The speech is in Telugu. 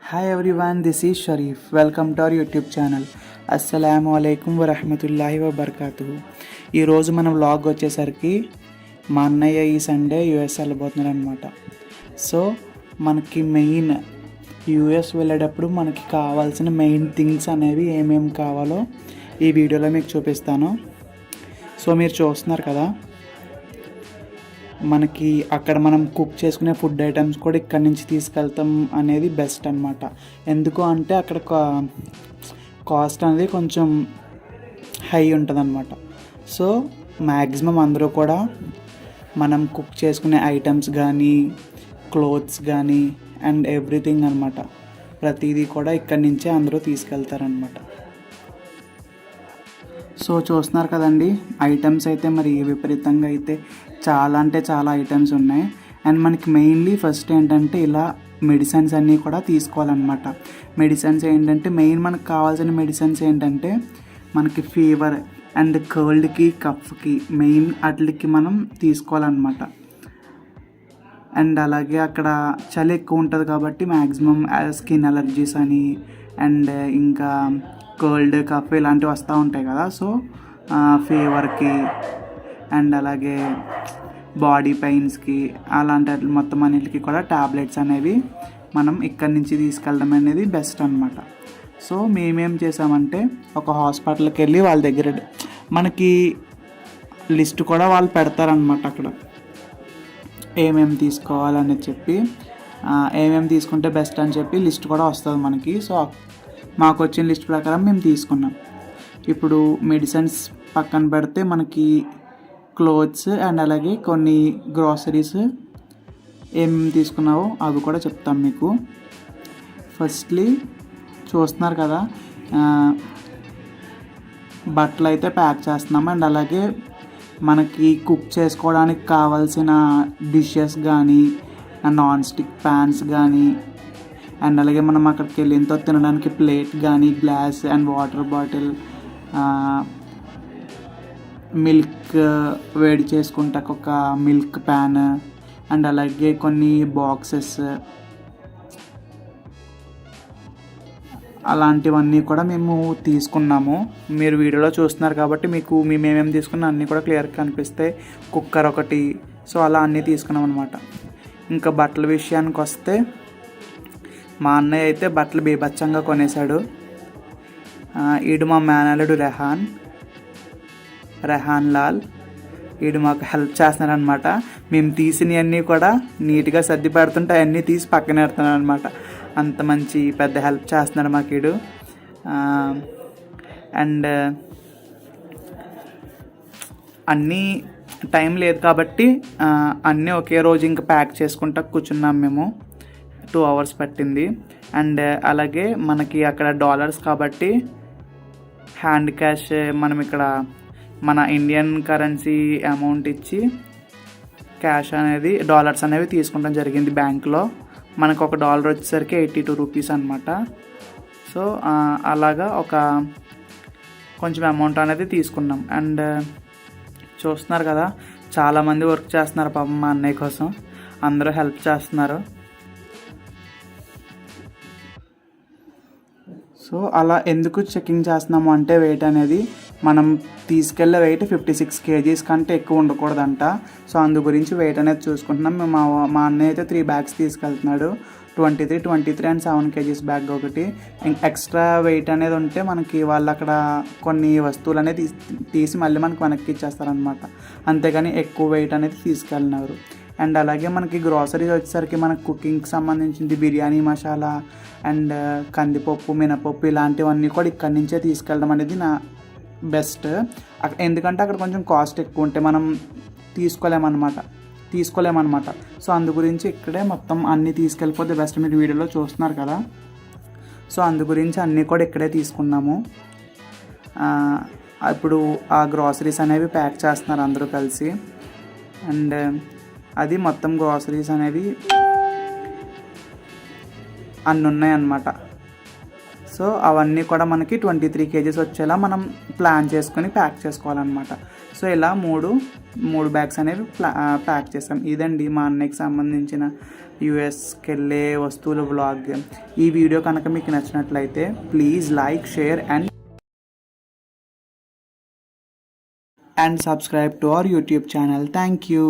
Hi everyone, this is Sharif. Welcome to our YouTube channel. అస్సలాము అలైకుం వరహమతుల్లాహి వబర్కాతుహు. ఈరోజు మన వ్లాగ్ వచ్చేసరికి మా అన్నయ్య ఈ సండే యూఎస్ వెళ్ళబోతున్నారు అనమాట. సో మనకి మెయిన్ యూఎస్ వెళ్ళేటప్పుడు మనకి కావాల్సిన మెయిన్ థింగ్స్ అనేవి ఏమేమి కావాలో ఈ వీడియోలో మీకు చూపిస్తాను. సో మీరు చూస్తున్నారు కదా, మనకి అక్కడ మనం కుక్ చేసుకునే ఫుడ్ ఐటమ్స్ కూడా ఇక్కడ నుంచి తీసుకెళ్తాం అనేది బెస్ట్ అనమాట. ఎందుకు అంటే అక్కడ కాస్ట్ అనేది కొంచెం హై ఉంటుంది అనమాట. సో మ్యాక్సిమం అందరూ కూడా మనం కుక్ చేసుకునే ఐటమ్స్ కానీ క్లోత్స్ కానీ అండ్ ఎవ్రీథింగ్ అనమాట, ప్రతిదీ కూడా ఇక్కడి నుంచే అందరూ తీసుకెళ్తారనమాట. సో చూస్తున్నారు కదండి, ఐటమ్స్ అయితే మరి విపరీతంగా అయితే చాలా అంటే చాలా ఐటమ్స్ ఉన్నాయి. అండ్ మనకి మెయిన్లీ ఫస్ట్ ఏంటంటే ఇలా మెడిసిన్స్ అన్నీ కూడా తీసుకోవాలన్నమాట. మెడిసిన్స్ ఏంటంటే మెయిన్ మనకు కావాల్సిన మెడిసిన్స్ ఏంటంటే మనకి ఫీవర్ అండ్ కోల్డ్కి కఫ్కి మెయిన్ వాటికి మనం తీసుకోవాలన్నమాట. అండ్ అలాగే అక్కడ చలి ఎక్కువ ఉంటుంది కాబట్టి మ్యాక్సిమం స్కిన్ అలర్జీస్ అని అండ్ ఇంకా కోల్డ్ కఫ్ ఇలాంటివి వస్తూ ఉంటాయి కదా. సో ఫీవర్కి అండ్ అలాగే బాడీ పెయిన్స్కి అలాంటి మొత్తం అన్నిటికీ కూడా టాబ్లెట్స్ అనేవి మనం ఇక్కడి నుంచి తీసుకెళ్ళడం అనేది బెస్ట్ అనమాట. సో మేమేం చేసామంటే ఒక హాస్పిటల్కి వెళ్ళి వాళ్ళ దగ్గర మనకి లిస్ట్ కూడా వాళ్ళు పెడతారనమాట. అక్కడ ఏమేమి తీసుకోవాలని చెప్పి ఏమేమి తీసుకుంటే బెస్ట్ అని చెప్పి లిస్ట్ కూడా వస్తుంది మనకి. సో మాకు వచ్చిన లిస్ట్ ప్రకారం మేము తీసుకున్నాం. ఇప్పుడు మెడిసిన్స్ పక్కన పెడితే మనకి క్లోత్స్ అండ్ అలాగే కొన్ని గ్రాసరీస్ ఏమేమి తీసుకున్నావో అవి కూడా చెప్తాం మీకు. ఫస్ట్లీ చూస్తున్నారు కదా, బట్టలు అయితే ప్యాక్ చేస్తున్నాం. అండ్ అలాగే మనకి కుక్ చేసుకోవడానికి కావాల్సిన డిషెస్ కానీ నాన్ స్టిక్ ప్యాన్స్ కానీ అండ్ అలాగే మనం అక్కడికి వెళ్ళి ఎంతో తినడానికి ప్లేట్ కానీ glass and water bottle, milk వేడి చేసుకుంటాక ఒక మిల్క్ ప్యాన్ అండ్ అలాగే కొన్ని బాక్సెస్ అలాంటివన్నీ కూడా మేము తీసుకున్నాము. మీరు వీడియోలో చూస్తున్నారు కాబట్టి మీకు మేమేమేమి తీసుకున్నా అన్నీ కూడా క్లియర్గా కనిపిస్తాయి. కుక్కర్ ఒకటి, సో అలా అన్నీ తీసుకున్నాం అనమాట. ఇంకా బట్టల విషయానికి వస్తే మా అన్నయ్య అయితే బట్టలు బీభత్సంగా కొనేశాడు. ఈడు మా మేనల్లుడు రెహాన్ లాల్, వీడు మాకు హెల్ప్ చేస్తున్నారనమాట. మేము తీసినవన్నీ కూడా నీట్గా సర్ది పెడుతుంటే అవన్నీ తీసి పక్కన పెడుతున్నాడు అనమాట. అంత మంచి పెద్ద హెల్ప్ చేస్తున్నాడు మాకు వీడు. అండ్ అన్నీ టైం లేదు కాబట్టి అన్నీ ఒకే రోజు ఇంకా ప్యాక్ చేసుకుంటా కూర్చున్నాం మేము. 2 hours పట్టింది. అండ్ అలాగే మనకి అక్కడ డాలర్స్ కాబట్టి హ్యాండ్ క్యాష్ మనం ఇక్కడ మన ఇండియన్ కరెన్సీ అమౌంట్ ఇచ్చి క్యాష్ అనేది డాలర్స్ అనేవి తీసుకుంటాం జరిగింది బ్యాంక్లో. మనకు $1 వచ్చేసరికి 82 రూపీస్ అనమాట. సో అలాగా ఒక కొంచెం అమౌంట్ అనేది తీసుకున్నాం. అండ్ చూస్తున్నారు కదా, చాలామంది వర్క్ చేస్తున్నారు పాపం మా అన్నయ్య కోసం, అందరూ హెల్ప్ చేస్తున్నారు. సో అలా ఎందుకు చెకింగ్ చేస్తున్నాము అంటే వెయిట్ అనేది మనం తీసుకెళ్ళే వెయిట్ 56 kgs కంటే ఎక్కువ ఉండకూడదంట. సో అందు గురించి వెయిట్ అనేది చూసుకుంటున్నాం. మేము మా అన్నయ్య అయితే 3 bags తీసుకెళ్తున్నాడు. 23 అండ్ 7 kgs బ్యాగ్ ఒకటి. ఎక్స్ట్రా వెయిట్ అనేది ఉంటే మనకి వాళ్ళు అక్కడ కొన్ని వస్తువులు అనేది తీసి మళ్ళీ మనకి వెనక్కి ఇచ్చేస్తారనమాట. అంతేగాని ఎక్కువ వెయిట్ అనేది తీసుకెళ్ళినారు. అండ్ అలాగే మనకి గ్రాసరీస్ వచ్చేసరికి మనకు కుకింగ్కి సంబంధించింది బిర్యానీ మసాలా అండ్ కందిపప్పు మినపప్పు ఇలాంటివన్నీ కూడా ఇక్కడి నుంచే తీసుకెళ్ళడం అనేది నా బెస్ట్. ఎందుకంటే అక్కడ కొంచెం కాస్ట్ ఎక్కువ ఉంటే మనం తీసుకోలేమన్నమాట. సో అందు గురించి ఇక్కడే మొత్తం అన్నీ తీసుకెళ్ళిపోతే బెస్ట్. మీరు వీడియోలో చూస్తున్నారు కదా, సో అందు గురించి అన్నీ కూడా ఇక్కడే తీసుకున్నాము. ఇప్పుడు ఆ గ్రాసరీస్ అనేవి ప్యాక్ చేస్తున్నారు అందరూ కలిసి. అండ్ అది మొత్తం గ్రాసరీస్ అనేవి అన్నీ ఉన్నాయన్నమాట. సో అవన్నీ కూడా మనకి 23 కేజీస్ వచ్చేలా మనం ప్లాన్ చేసుకొని ప్యాక్ చేసుకోవాలన్నమాట. సో ఇలా మూడు బ్యాగ్స్ అనేవి ప్యాక్ చేసాం. ఇదండి మా అన్నయ్యకి సంబంధించిన యూఎస్కి వెళ్ళే వస్తువుల వ్లాగ్. ఈ వీడియో కనుక మీకు నచ్చినట్లయితే please like, share and subscribe to our YouTube channel. Thank you.